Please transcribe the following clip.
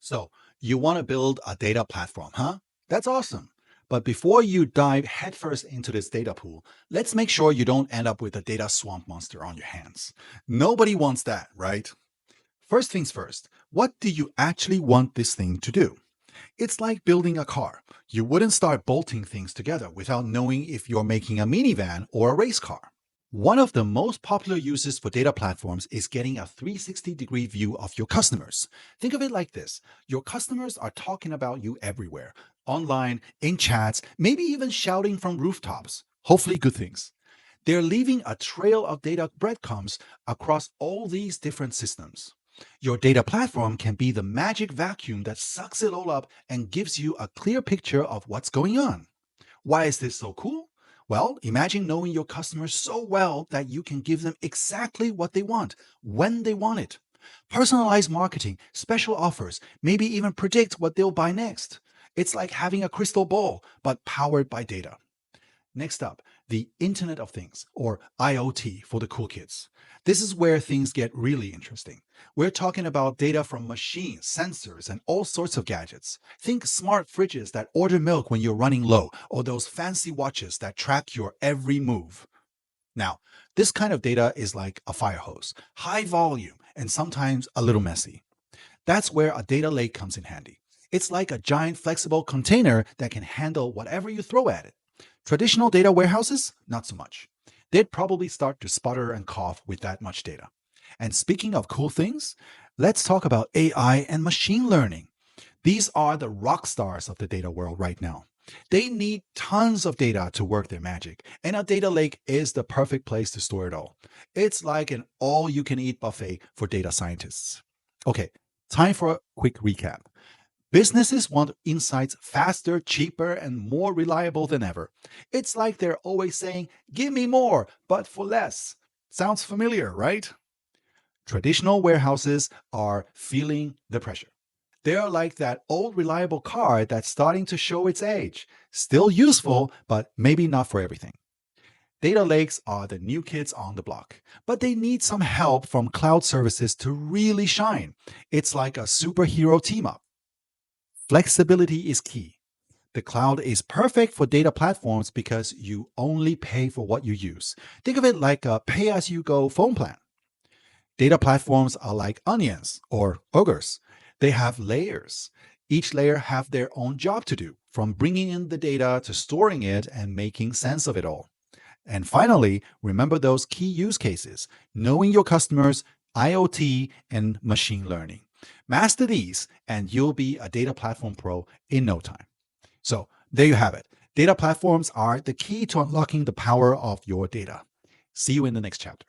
So you want to build a data platform, huh? That's awesome. But before you dive headfirst into this data pool, let's make sure you don't end up with a data swamp monster on your hands. Nobody wants that, right? First things first, what do you actually want this thing to do? It's like building a car. You wouldn't start bolting things together without knowing if you're making a minivan or a race car. One of the most popular uses for data platforms is getting a 360-degree view of your customers. Think of it like this. Your customers are talking about you everywhere, online, in chats, maybe even shouting from rooftops. Hopefully good things. They're leaving a trail of data breadcrumbs across all these different systems. Your data platform can be the magic vacuum that sucks it all up and gives you a clear picture of what's going on. Why is this so cool? Well, imagine knowing your customers so well that you can give them exactly what they want, when they want it. Personalized marketing, special offers, maybe even predict what they'll buy next. It's like having a crystal ball, but powered by data. Next up, the Internet of Things, or IoT for the cool kids. This is where things get really interesting. We're talking about data from machines, sensors, and all sorts of gadgets. Think smart fridges that order milk when you're running low, or those fancy watches that track your every move. Now, this kind of data is like a fire hose, high volume, and sometimes a little messy. That's where a data lake comes in handy. It's like a giant flexible container that can handle whatever you throw at it. Traditional data warehouses, not so much. They'd probably start to sputter and cough with that much data. And speaking of cool things, let's talk about AI and machine learning. These are the rock stars of the data world right now. They need tons of data to work their magic, and a data lake is the perfect place to store it all. It's like an all you can eat buffet for data scientists. Okay, time for a quick recap. Businesses want insights faster, cheaper, and more reliable than ever. It's like they're always saying, give me more, but for less. Sounds familiar, right? Traditional warehouses are feeling the pressure. They're like that old reliable car that's starting to show its age. Still useful, but maybe not for everything. Data lakes are the new kids on the block, but they need some help from cloud services to really shine. It's like a superhero team up. Flexibility is key. The cloud is perfect for data platforms because you only pay for what you use. Think of it like a pay as you go phone plan. Data platforms are like onions or ogres. They have layers. Each layer have their own job to do, from bringing in the data to storing it and making sense of it all. And finally, remember those key use cases, knowing your customers, IoT, and machine learning. Master these, and you'll be a data platform pro in no time. So there you have it. Data platforms are the key to unlocking the power of your data. See you in the next chapter.